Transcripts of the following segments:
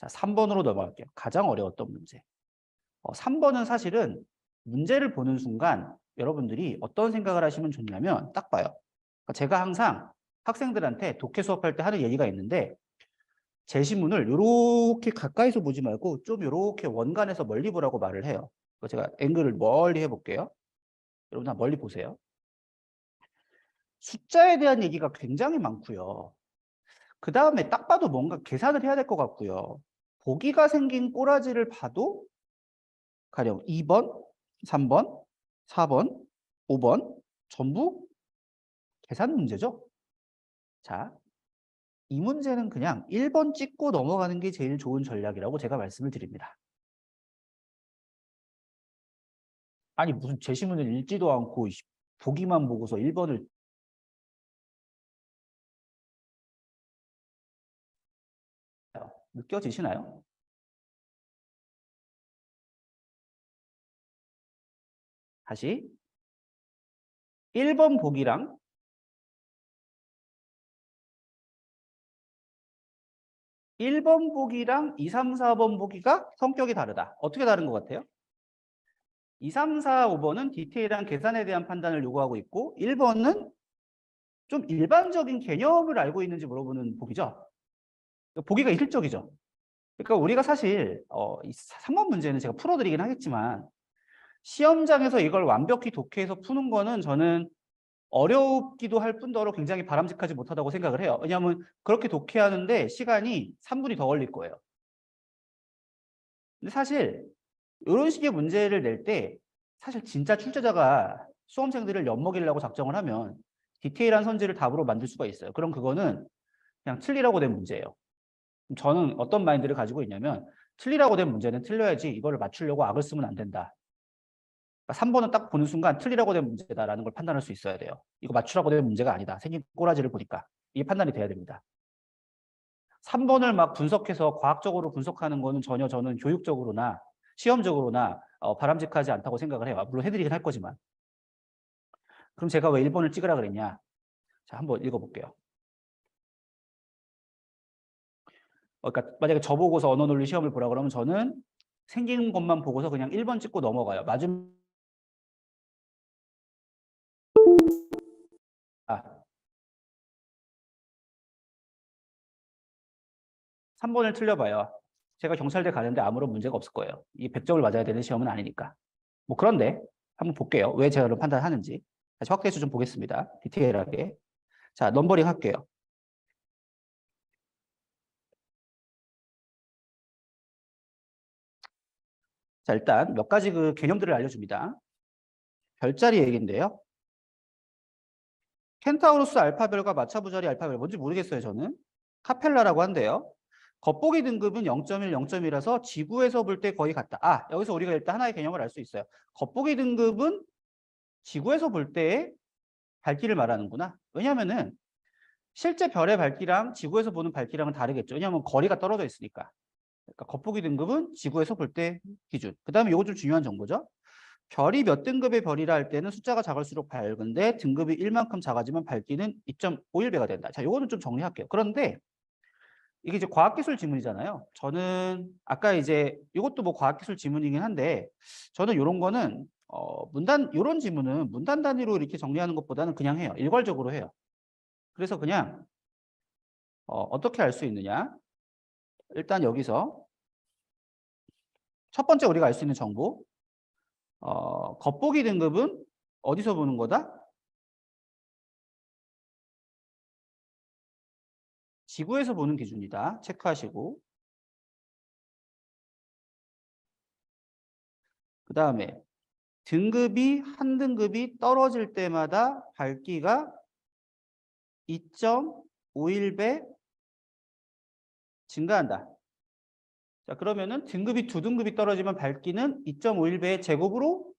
자, 3번으로 넘어갈게요. 가장 어려웠던 문제. 3번은 사실은 문제를 보는 순간 여러분들이 어떤 생각을 하시면 좋냐면 딱 봐요. 그러니까 제가 항상 학생들한테 독해 수업할 때 하는 얘기가 있는데 제시문을 이렇게 가까이서 보지 말고 좀 이렇게 원간에서 멀리 보라고 말을 해요. 제가 앵글을 멀리 해볼게요. 여러분 다 멀리 보세요. 숫자에 대한 얘기가 굉장히 많고요. 그 다음에 딱 봐도 뭔가 계산을 해야 될 것 같고요. 보기가 생긴 꼬라지를 봐도 가령 2번, 3번, 4번, 5번 전부 계산 문제죠. 자, 이 문제는 그냥 1번 찍고 넘어가는 게 제일 좋은 전략이라고 제가 말씀을 드립니다. 아니 무슨 제시문을 읽지도 않고 보기만 보고서 1번을 느껴지시나요? 다시 1번 보기랑 1번 보기랑 2, 3, 4번 보기가 성격이 다르다. 어떻게 다른 것 같아요? 2, 3, 4, 5번은 디테일한 계산에 대한 판단을 요구하고 있고 1번은 좀 일반적인 개념을 알고 있는지 물어보는 보기죠. 보기가 일적이죠. 그러니까 우리가 사실 이 3번 문제는 제가 풀어드리긴 하겠지만 시험장에서 이걸 완벽히 독해해서 푸는 거는 저는 어렵기도 할 뿐더러 굉장히 바람직하지 못하다고 생각을 해요. 왜냐하면 그렇게 독해하는데 시간이 3분이 더 걸릴 거예요. 근데 사실 이런 식의 문제를 낼 때 사실 진짜 출제자가 수험생들을 엿먹이려고 작정을 하면 디테일한 선지를 답으로 만들 수가 있어요. 그럼 그거는 그냥 틀리라고 된 문제예요. 저는 어떤 마인드를 가지고 있냐면 틀리라고 된 문제는 틀려야지 이거를 맞추려고 악을 쓰면 안 된다. 그러니까 3번은 딱 보는 순간 틀리라고 된 문제다라는 걸 판단할 수 있어야 돼요. 이거 맞추라고 된 문제가 아니다. 생긴 꼬라지를 보니까. 이게 판단이 돼야 됩니다. 3번을 막 분석해서 과학적으로 분석하는 거는 전혀 저는 교육적으로나 시험적으로나 바람직하지 않다고 생각을 해요. 물론 해드리긴 할 거지만. 그럼 제가 왜 1번을 찍으라 그랬냐? 자, 한번 읽어볼게요. 그러니까 만약에 저보고서 언어논리 시험을 보라 그러면 저는 생긴 것만 보고서 그냥 1번 찍고 넘어가요. 맞으면 3번을 틀려봐요. 제가 경찰대 가는데 아무런 문제가 없을 거예요. 이게 100점을 맞아야 되는 시험은 아니니까. 뭐 그런데 한번 볼게요. 왜 제가 그런 판단하는지. 다시 확대해서 좀 보겠습니다. 디테일하게. 자, 넘버링 할게요. 자, 일단 몇 가지 그 개념들을 알려줍니다. 별자리 얘기인데요. 켄타우로스 알파별과 마차부자리 알파별 뭔지 모르겠어요, 저는. 카펠라라고 한대요. 겉보기 등급은 0.1, 0.1이라서 지구에서 볼 때 거의 같다. 아, 여기서 우리가 일단 하나의 개념을 알 수 있어요. 겉보기 등급은 지구에서 볼 때의 밝기를 말하는구나. 왜냐면은 실제 별의 밝기랑 지구에서 보는 밝기랑은 다르겠죠. 왜냐하면 거리가 떨어져 있으니까. 그러니까 겉보기 등급은 지구에서 볼 때 기준. 그 다음에 이거 좀 중요한 정보죠. 별이 몇 등급의 별이라 할 때는 숫자가 작을수록 밝은데 등급이 1만큼 작아지면 밝기는 2.51배가 된다. 자, 요거는 좀 정리할게요. 그런데 이게 이제 과학기술 지문이잖아요. 저는 아까 이제 이것도 뭐 과학기술 지문이긴 한데 저는 이런 거는 요런 지문은 문단 단위로 이렇게 정리하는 것보다는 그냥 해요. 일괄적으로 해요. 그래서 그냥 어떻게 알 수 있느냐? 일단 여기서 첫 번째 우리가 알 수 있는 정보 겉보기 등급은 어디서 보는 거다? 지구에서 보는 기준이다. 체크하시고 그 다음에 등급이 한 등급이 떨어질 때마다 밝기가 2.51배 증가한다. 자, 그러면은 등급이 두 등급이 떨어지면 밝기는 2.51배의 제곱으로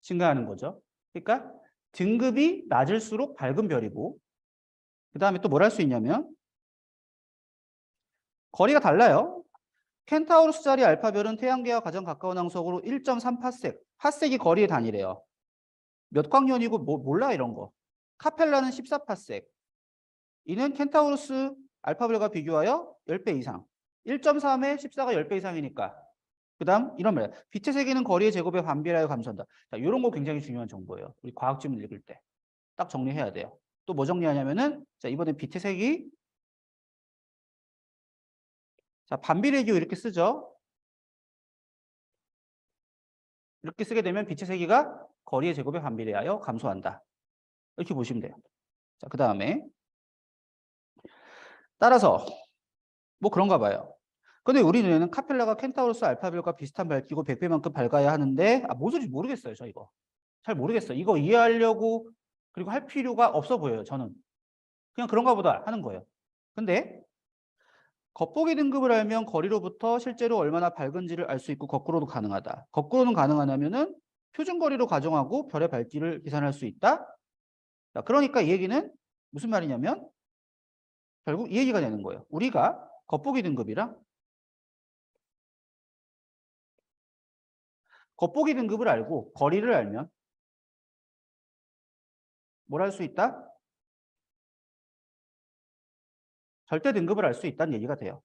증가하는 거죠. 그러니까 등급이 낮을수록 밝은 별이고 그 다음에 또 뭘 할 수 있냐면 거리가 달라요. 켄타우루스 자리 알파별은 태양계와 가장 가까운 항속으로 1.3파섹. 파섹이 거리의 단위래요. 몇 광년이고 몰라 이런 거. 카펠라는 14파섹. 이는 켄타우루스 알파별과 비교하여 10배 이상. 1.3에 14가 10배 이상이니까. 그 다음 이런 말이야. 빛의 세기는 거리의 제곱에 반비례하여 감소한다. 자, 이런 거 굉장히 중요한 정보예요. 우리 과학 지문 읽을 때. 딱 정리해야 돼요. 또 뭐 정리하냐면은 자, 이번엔 빛의 세기. 자, 반비례기호 이렇게 쓰죠. 이렇게 쓰게 되면 빛의 세기가 거리의 제곱에 반비례하여 감소한다. 이렇게 보시면 돼요. 자, 그 다음에 따라서 뭐 그런가 봐요. 근데 우리 눈에는 카펠라가 켄타우로스 알파벨과 비슷한 밝기고 100배만큼 밝아야 하는데 뭔 소리인지 모르겠어요. 저 이거. 잘 모르겠어요. 이거 이해하려고 그리고 할 필요가 없어 보여요. 저는. 그냥 그런가 보다 하는 거예요. 근데 겉보기 등급을 알면 거리로부터 실제로 얼마나 밝은지를 알 수 있고 거꾸로도 가능하다. 거꾸로는 가능하냐면은 표준거리로 가정하고 별의 밝기를 계산할 수 있다. 자, 그러니까 이 얘기는 무슨 말이냐면 결국 이 얘기가 되는 거예요. 우리가 겉보기 등급이랑 겉보기 등급을 알고 거리를 알면 뭘 할 수 있다? 절대 등급을 알 수 있다는 얘기가 돼요.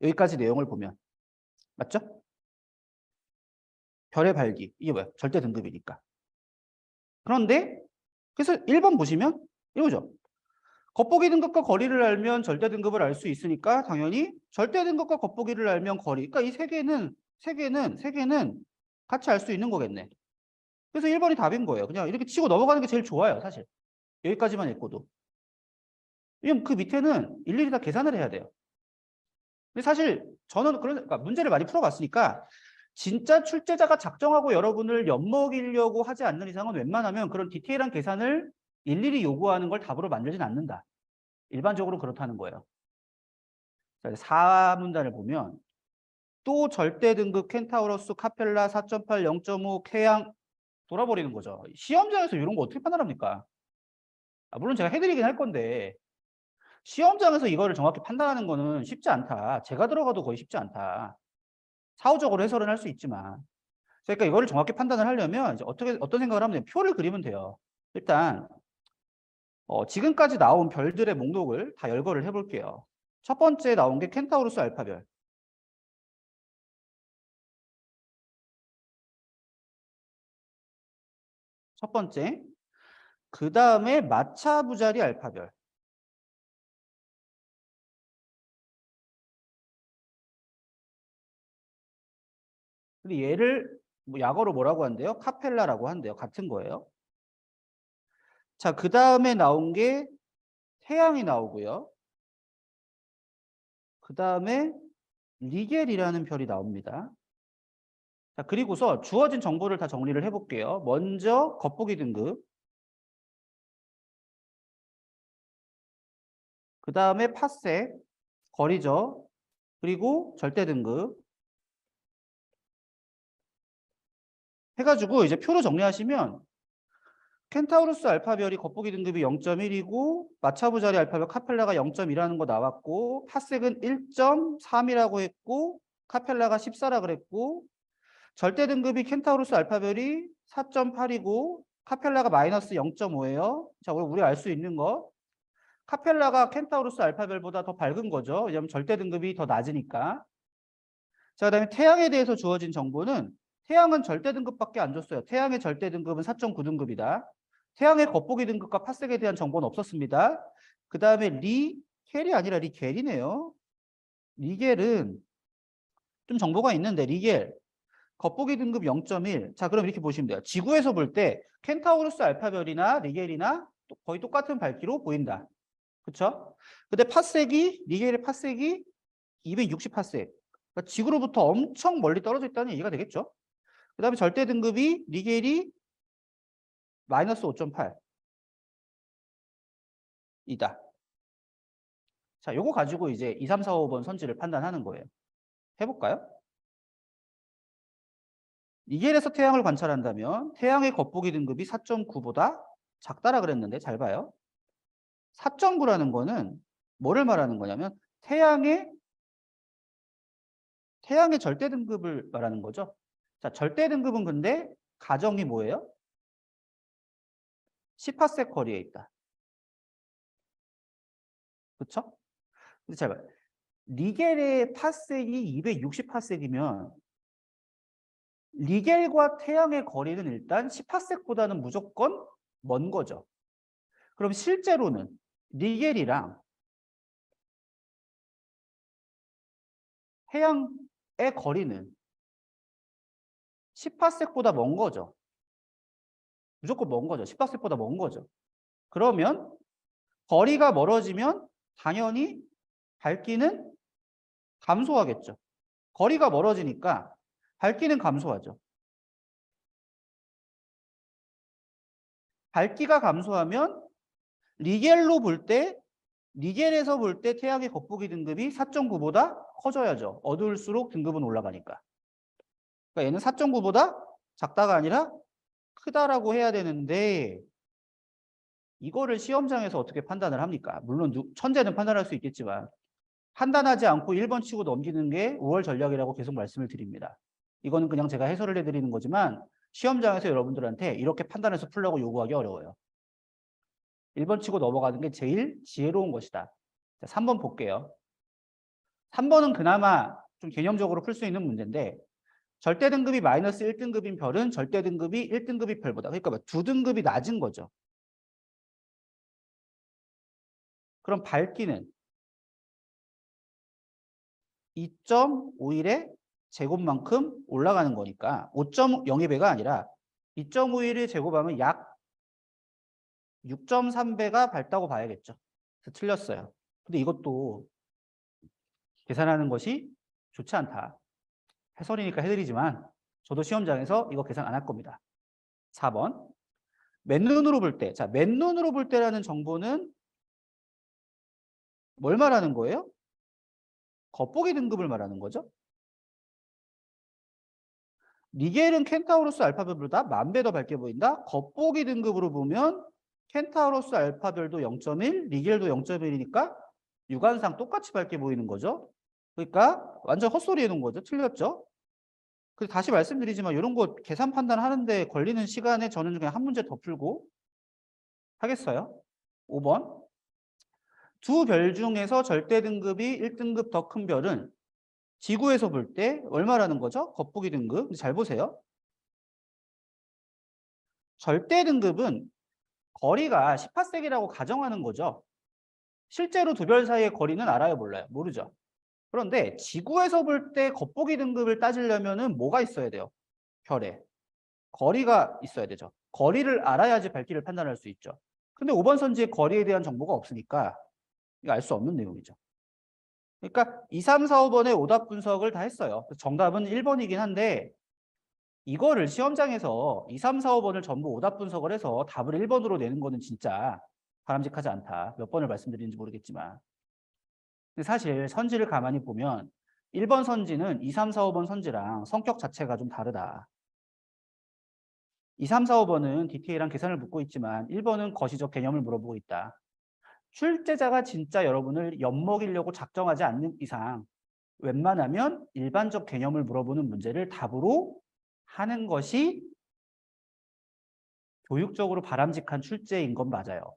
여기까지 내용을 보면. 맞죠? 별의 밝기. 이게 뭐야? 절대 등급이니까. 그런데 그래서 1번 보시면 이거죠. 겉보기 등급과 거리를 알면 절대 등급을 알 수 있으니까 당연히 절대 등급과 겉보기를 알면 거리. 그러니까 이 세 개는 같이 알 수 있는 거겠네. 그래서 1번이 답인 거예요. 그냥 이렇게 치고 넘어가는 게 제일 좋아요, 사실. 여기까지만 읽고도. 왜냐면 그 밑에는 일일이 다 계산을 해야 돼요. 근데 사실 저는 그러니까 문제를 많이 풀어봤으니까 진짜 출제자가 작정하고 여러분을 엿먹이려고 하지 않는 이상은 웬만하면 그런 디테일한 계산을 일일이 요구하는 걸 답으로 만들진 않는다. 일반적으로 그렇다는 거예요. 4문단을 보면 또 절대 등급 켄타우로스 카펠라 4.8 0.5 캐양 돌아버리는 거죠. 시험장에서 이런 거 어떻게 판단합니까? 물론 제가 해드리긴 할 건데 시험장에서 이거를 정확히 판단하는 거는 쉽지 않다. 제가 들어가도 거의 쉽지 않다. 사후적으로 해설은 할 수 있지만. 그러니까 이거를 정확히 판단을 하려면 이제 어떤 생각을 하면 돼요? 표를 그리면 돼요. 일단 지금까지 나온 별들의 목록을 다 열거를 해볼게요. 첫 번째 나온 게 켄타우로스 알파별. 첫 번째. 그 다음에 마차부자리 알파별. 근데 얘를 뭐 약어로 뭐라고 한대요? 카펠라라고 한대요. 같은 거예요. 자, 그 다음에 나온 게 태양이 나오고요. 그 다음에 리겔이라는 별이 나옵니다. 자, 그리고서 주어진 정보를 다 정리를 해볼게요. 먼저 겉보기 등급. 그 다음에 파세, 거리죠. 그리고 절대 등급. 해가지고 이제 표로 정리하시면 켄타우루스 알파별이 겉보기 등급이 0.1이고 마차부자리 알파별 카펠라가 0.2라는 거 나왔고 파색은 1.3이라고 했고 카펠라가 14라 그랬고 절대 등급이 켄타우루스 알파별이 4.8이고 카펠라가 마이너스 0.5예요. 자, 우리 알 수 있는 거 카펠라가 켄타우루스 알파별보다 더 밝은 거죠. 왜냐하면 절대 등급이 더 낮으니까. 자, 그다음에 태양에 대해서 주어진 정보는 태양은 절대 등급밖에 안 줬어요. 태양의 절대 등급은 4.9등급이다. 태양의 겉보기 등급과 파색에 대한 정보는 없었습니다. 그 다음에 리켈이 아니라 리겔이네요. 리겔은 좀 정보가 있는데 리겔 겉보기 등급 0.1. 자, 그럼 이렇게 보시면 돼요. 지구에서 볼 때 켄타우루스 알파별이나 리겔이나 거의 똑같은 밝기로 보인다. 그렇죠? 근데 파색이 리겔의 파색이 260 파색. 그러니까 지구로부터 엄청 멀리 떨어져 있다는 얘기가 되겠죠. 그 다음에 절대 등급이 리겔이 마이너스 5.8 이다. 자, 요거 가지고 이제 2, 3, 4, 5번 선지를 판단하는 거예요. 해볼까요? 리겔에서 태양을 관찰한다면 태양의 겉보기 등급이 4.9보다 작다라 그랬는데 잘 봐요. 4.9라는 거는 뭐를 말하는 거냐면 태양의 절대 등급을 말하는 거죠. 자, 절대 등급은 근데 가정이 뭐예요? 10파섹 거리에 있다. 그렇죠? 근데 잘 봐요. 리겔의 파섹이 260파섹이면 리겔과 태양의 거리는 일단 10파섹보다는 무조건 먼 거죠. 그럼 실제로는 리겔이랑 태양의 거리는 10파섹보다 먼 거죠. 무조건 먼 거죠. 10파섹보다 먼 거죠. 그러면 거리가 멀어지면 당연히 밝기는 감소하겠죠. 거리가 멀어지니까 밝기는 감소하죠. 밝기가 감소하면 리겔로 볼 때, 리겔에서 볼 때 태양의 겉보기 등급이 4.9보다 커져야죠. 어두울수록 등급은 올라가니까. 그러니까 얘는 4.9보다 작다가 아니라 크다라고 해야 되는데 이거를 시험장에서 어떻게 판단을 합니까? 물론 천재는 판단할 수 있겠지만 판단하지 않고 1번 치고 넘기는 게 5월 전략이라고 계속 말씀을 드립니다. 이거는 그냥 제가 해설을 해드리는 거지만 시험장에서 여러분들한테 이렇게 판단해서 풀라고 요구하기 어려워요. 1번 치고 넘어가는 게 제일 지혜로운 것이다. 자, 3번 볼게요. 3번은 그나마 좀 개념적으로 풀 수 있는 문제인데 절대 등급이 마이너스 1등급인 별은 절대 등급이 1등급이 별보다 그러니까 2등급이 낮은 거죠. 그럼 밝기는 2.51의 제곱만큼 올라가는 거니까 5.02배가 아니라 2.51의 제곱하면 약 6.3배가 밝다고 봐야겠죠. 그래서 틀렸어요. 근데 이것도 계산하는 것이 좋지 않다. 해설이니까 해드리지만 저도 시험장에서 이거 계산 안 할 겁니다. 4번. 맨눈으로 볼 때. 자, 맨눈으로 볼 때라는 정보는 뭘 말하는 거예요? 겉보기 등급을 말하는 거죠. 리겔은 켄타우로스 알파별보다 10,000배 더 밝게 보인다. 겉보기 등급으로 보면 켄타우로스 알파별도 0.1, 리겔도 0.1이니까 육안상 똑같이 밝게 보이는 거죠. 그러니까 완전 헛소리 해놓은 거죠. 틀렸죠. 그래서 다시 말씀드리지만 이런 거 계산 판단하는데 걸리는 시간에 저는 그냥 한 문제 더 풀고 하겠어요. 5번. 두 별 중에서 절대 등급이 1등급 더 큰 별은 지구에서 볼 때 얼마라는 거죠? 겉보기 등급. 잘 보세요. 절대 등급은 거리가 10파섹이라고 가정하는 거죠. 실제로 두 별 사이의 거리는 알아요, 몰라요? 모르죠. 그런데 지구에서 볼 때 겉보기 등급을 따지려면은 뭐가 있어야 돼요? 별에. 거리가 있어야 되죠. 거리를 알아야지 밝기를 판단할 수 있죠. 근데 5번 선지의 거리에 대한 정보가 없으니까 이거 알 수 없는 내용이죠. 그러니까 2, 3, 4, 5번의 오답 분석을 다 했어요. 정답은 1번이긴 한데 이거를 시험장에서 2, 3, 4, 5번을 전부 오답 분석을 해서 답을 1번으로 내는 거는 진짜 바람직하지 않다. 몇 번을 말씀드리는지 모르겠지만. 근데 사실 선지를 가만히 보면 1번 선지는 2, 3, 4, 5번 선지랑 성격 자체가 좀 다르다. 2, 3, 4, 5번은 디테일한 계산을 묻고 있지만 1번은 거시적 개념을 물어보고 있다. 출제자가 진짜 여러분을 엿먹이려고 작정하지 않는 이상 웬만하면 일반적 개념을 물어보는 문제를 답으로 하는 것이 교육적으로 바람직한 출제인 건 맞아요.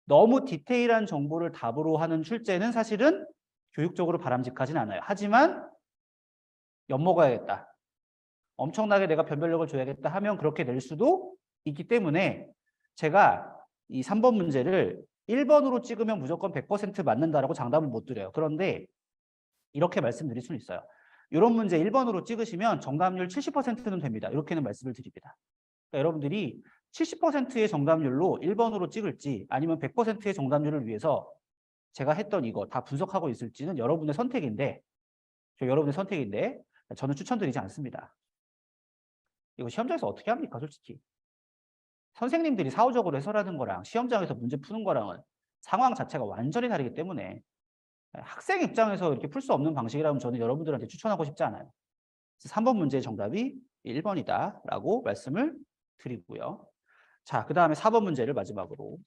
너무 디테일한 정보를 답으로 하는 출제는 사실은 교육적으로 바람직하진 않아요. 하지만 엿먹어야겠다. 엄청나게 내가 변별력을 줘야겠다 하면 그렇게 낼 수도 있기 때문에 제가 이 3번 문제를 1번으로 찍으면 무조건 100% 맞는다라고 장담을 못 드려요. 그런데 이렇게 말씀드릴 수는 있어요. 이런 문제 1번으로 찍으시면 정답률 70%는 됩니다. 이렇게는 말씀을 드립니다. 그러니까 여러분들이 70%의 정답률로 1번으로 찍을지 아니면 100%의 정답률을 위해서 제가 했던 이거 다 분석하고 있을지는 여러분의 선택인데 저는 추천드리지 않습니다. 이거 시험장에서 어떻게 합니까, 솔직히? 선생님들이 사후적으로 해설하는 거랑 시험장에서 문제 푸는 거랑은 상황 자체가 완전히 다르기 때문에 학생 입장에서 이렇게 풀 수 없는 방식이라면 저는 여러분들한테 추천하고 싶지 않아요. 3번 문제의 정답이 1번이다라고 말씀을 드리고요. 자, 그 다음에 4번 문제를 마지막으로.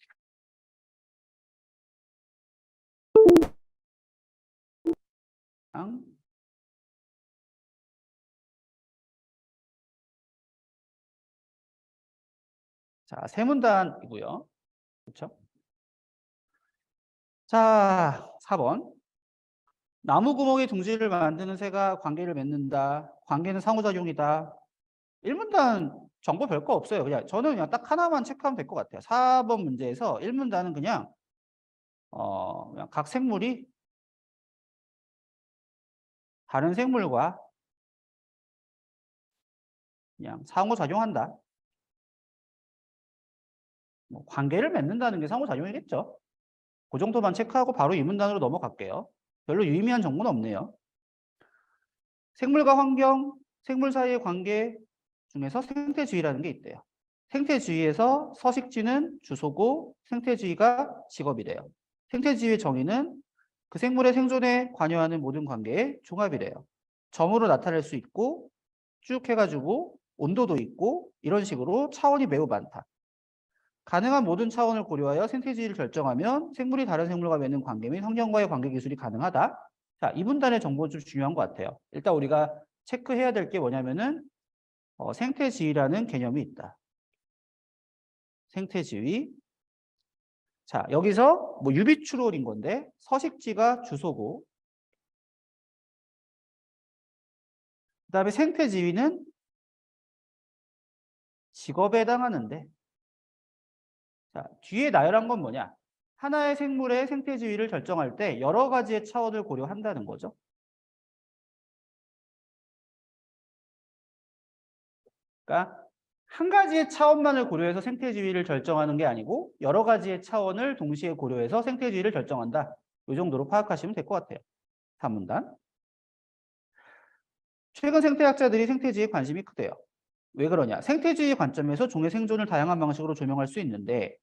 자, 세 문단이고요. 그렇죠? 자, 4번. 나무 구멍에 둥지를 만드는 새가 관계를 맺는다. 관계는 상호작용이다. 1문단 정보 별거 없어요. 저는 그냥 딱 하나만 체크하면 될 것 같아요. 4번 문제에서 1문단은 그냥 각 생물이 다른 생물과 그냥 상호작용한다. 뭐 관계를 맺는다는 게 상호작용이겠죠. 그 정도만 체크하고 바로 2문단으로 넘어갈게요. 별로 유의미한 정보는 없네요. 생물과 환경, 생물 사이의 관계 중에서 생태주의라는 게 있대요. 생태주의에서 서식지는 주소고 생태주의가 직업이래요. 생태주의의 정의는 그 생물의 생존에 관여하는 모든 관계의 종합이래요. 점으로 나타낼 수 있고 쭉 해가지고 온도도 있고 이런 식으로 차원이 매우 많다. 가능한 모든 차원을 고려하여 생태주의를 결정하면 생물이 다른 생물과 맺는 관계 및 환경과의 관계 기술이 가능하다. 자, 이 분단의 정보 좀 중요한 것 같아요. 일단 우리가 체크해야 될 게 뭐냐면은 생태지위라는 개념이 있다. 생태지위. 자, 여기서 뭐 유비추롤인 건데 서식지가 주소고 그다음에 생태지위는 직업에 해당하는데 자, 뒤에 나열한 건 뭐냐? 하나의 생물의 생태지위를 결정할 때 여러 가지의 차원을 고려한다는 거죠. 그러니까 한 가지의 차원만을 고려해서 생태지위를 결정하는 게 아니고 여러 가지의 차원을 동시에 고려해서 생태지위를 결정한다. 이 정도로 파악하시면 될 것 같아요. 3문단. 최근 생태학자들이 생태지위에 관심이 크대요. 왜 그러냐? 생태주의 관점에서 종의 생존을 다양한 방식으로 조명할 수 있는데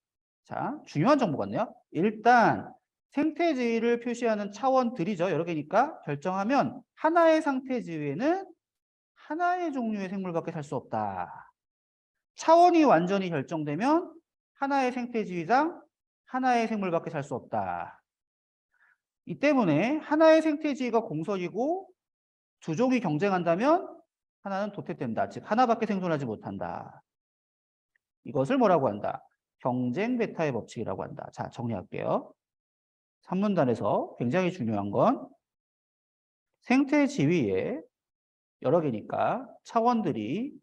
자, 중요한 정보 같네요. 일단 생태지위를 표시하는 차원들이죠. 여러 개니까 결정하면 하나의 생태지위에는 하나의 종류의 생물밖에 살 수 없다. 차원이 완전히 결정되면 하나의 생태지위당 하나의 생물밖에 살 수 없다. 이 때문에 하나의 생태지위가 공석이고 두 종이 경쟁한다면 하나는 도태된다. 즉 하나밖에 생존하지 못한다. 이것을 뭐라고 한다? 경쟁 베타의 법칙이라고 한다. 자, 정리할게요. 3문단에서 굉장히 중요한 건 생태지위에 여러 개니까 차원들이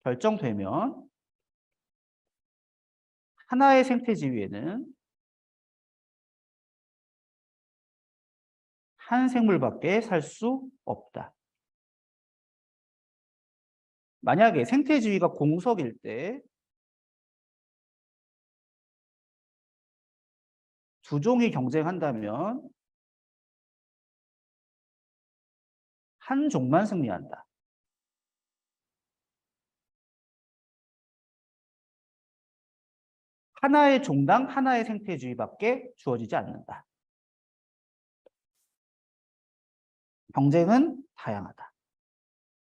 결정되면 하나의 생태지위에는 한 생물밖에 살 수 없다. 만약에 생태지위가 공석일 때 두 종이 경쟁한다면 한 종만 승리한다. 하나의 종당 하나의 생태주의밖에 주어지지 않는다. 경쟁은 다양하다.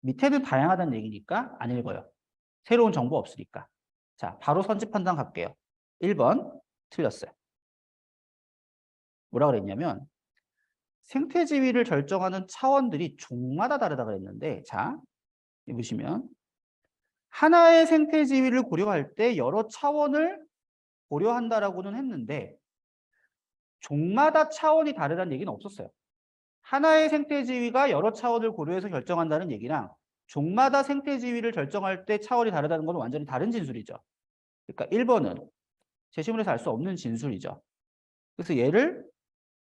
밑에는 다양하다는 얘기니까 안 읽어요. 새로운 정보 없으니까. 자, 바로 선지 판단 갈게요. 1번 틀렸어요. 뭐라 그랬냐면 생태지위를 결정하는 차원들이 종마다 다르다 그랬는데 자, 보시면 하나의 생태지위를 고려할 때 여러 차원을 고려한다라고는 했는데 종마다 차원이 다르다는 얘기는 없었어요. 하나의 생태지위가 여러 차원을 고려해서 결정한다는 얘기랑 종마다 생태지위를 결정할 때 차원이 다르다는 건 완전히 다른 진술이죠. 그러니까 1번은 제시문에서 알 수 없는 진술이죠. 그래서 얘를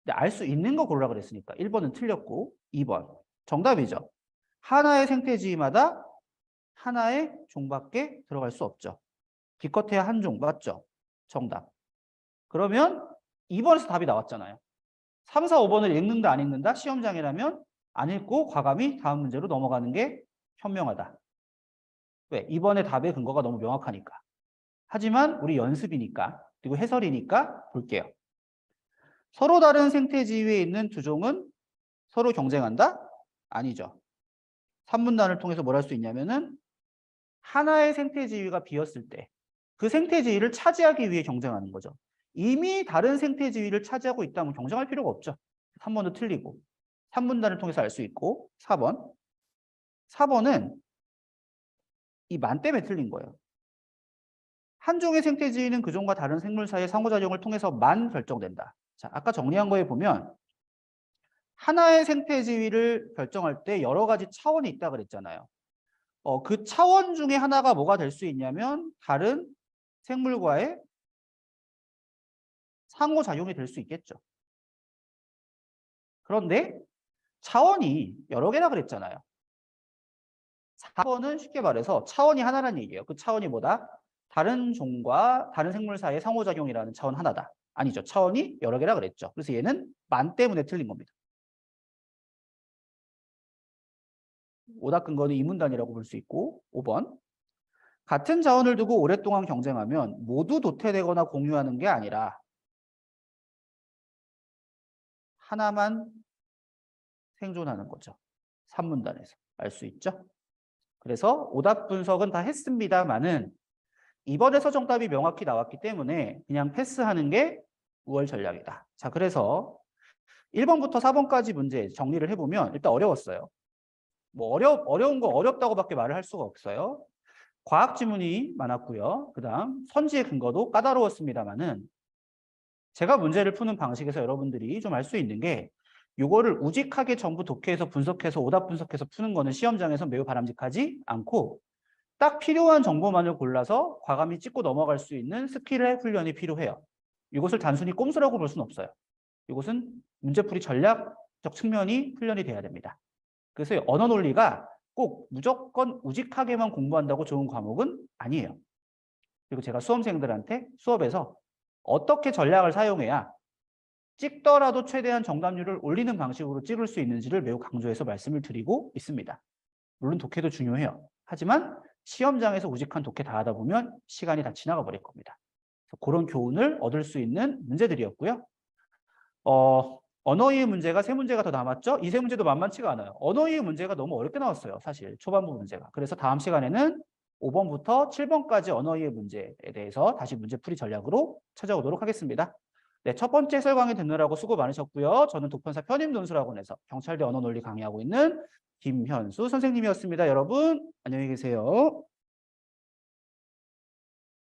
알 수 있는 거 고르라 그랬으니까 1번은 틀렸고 2번 정답이죠. 하나의 생태지위마다 하나의 종밖에 들어갈 수 없죠. 기껏해야 한 종 맞죠? 정답. 그러면 2번에서 답이 나왔잖아요. 3, 4, 5번을 읽는다 안 읽는다? 시험장이라면 안 읽고 과감히 다음 문제로 넘어가는 게 현명하다. 왜? 2번의 답의 근거가 너무 명확하니까. 하지만 우리 연습이니까 그리고 해설이니까 볼게요. 서로 다른 생태지위에 있는 두 종은 서로 경쟁한다? 아니죠. 3문단을 통해서 뭘 할 수 있냐면은 하나의 생태지위가 비었을 때 그 생태지위를 차지하기 위해 경쟁하는 거죠. 이미 다른 생태지위를 차지하고 있다면 경쟁할 필요가 없죠. 3번도 틀리고 3문단을 통해서 알 수 있고 4번 4번은 이 만 때문에 틀린 거예요. 한 종의 생태지위는 그 종과 다른 생물 사이의 상호작용을 통해서만 결정된다. 자, 아까 정리한 거에 보면 하나의 생태 지위를 결정할 때 여러 가지 차원이 있다 그랬잖아요. 그 차원 중에 하나가 뭐가 될 수 있냐면 다른 생물과의 상호작용이 될 수 있겠죠. 그런데 차원이 여러 개라 그랬잖아요. 4번은 쉽게 말해서 차원이 하나라는 얘기예요. 그 차원이 뭐다? 다른 종과 다른 생물 사이의 상호작용이라는 차원 하나다. 아니죠. 차원이 여러 개라 그랬죠. 그래서 얘는 만 때문에 틀린 겁니다. 오답 근거는 이문단이라고 볼 수 있고 5번. 같은 자원을 두고 오랫동안 경쟁하면 모두 도태되거나 공유하는 게 아니라 하나만 생존하는 거죠. 3문단에서 알 수 있죠. 그래서 오답 분석은 다 했습니다만은 이번에서 정답이 명확히 나왔기 때문에 그냥 패스하는 게 5월 전략이다. 자, 그래서 1번부터 4번까지 문제 정리를 해보면 일단 어려웠어요. 뭐 어려운 거 어렵다고밖에 말을 할 수가 없어요. 과학 지문이 많았고요. 그다음 선지의 근거도 까다로웠습니다만은 제가 문제를 푸는 방식에서 여러분들이 좀 알 수 있는 게 이거를 우직하게 전부 독해해서 분석해서 오답 분석해서 푸는 거는 시험장에서 매우 바람직하지 않고 딱 필요한 정보만을 골라서 과감히 찍고 넘어갈 수 있는 스킬의 훈련이 필요해요. 이것을 단순히 꼼수라고 볼 수는 없어요. 이것은 문제풀이 전략적 측면이 훈련이 돼야 됩니다. 그래서 언어 논리가 꼭 무조건 우직하게만 공부한다고 좋은 과목은 아니에요. 그리고 제가 수험생들한테 수업에서 어떻게 전략을 사용해야 찍더라도 최대한 정답률을 올리는 방식으로 찍을 수 있는지를 매우 강조해서 말씀을 드리고 있습니다. 물론 독해도 중요해요. 하지만 시험장에서 우직한 독해 다 하다 보면 시간이 다 지나가 버릴 겁니다. 그런 교훈을 얻을 수 있는 문제들이었고요. 언어이해 문제가 3문제가 더 남았죠? 이 3문제도 만만치가 않아요. 언어이해 문제가 너무 어렵게 나왔어요. 사실 초반부 문제가. 그래서 다음 시간에는 5번부터 7번까지 언어이해 문제에 대해서 다시 문제풀이 전략으로 찾아오도록 하겠습니다. 네, 첫 번째 해설 강의 듣느라고 수고 많으셨고요. 저는 독편사 편입논술학원에서 경찰대 언어논리 강의하고 있는 김현수 선생님이었습니다. 여러분 안녕히 계세요.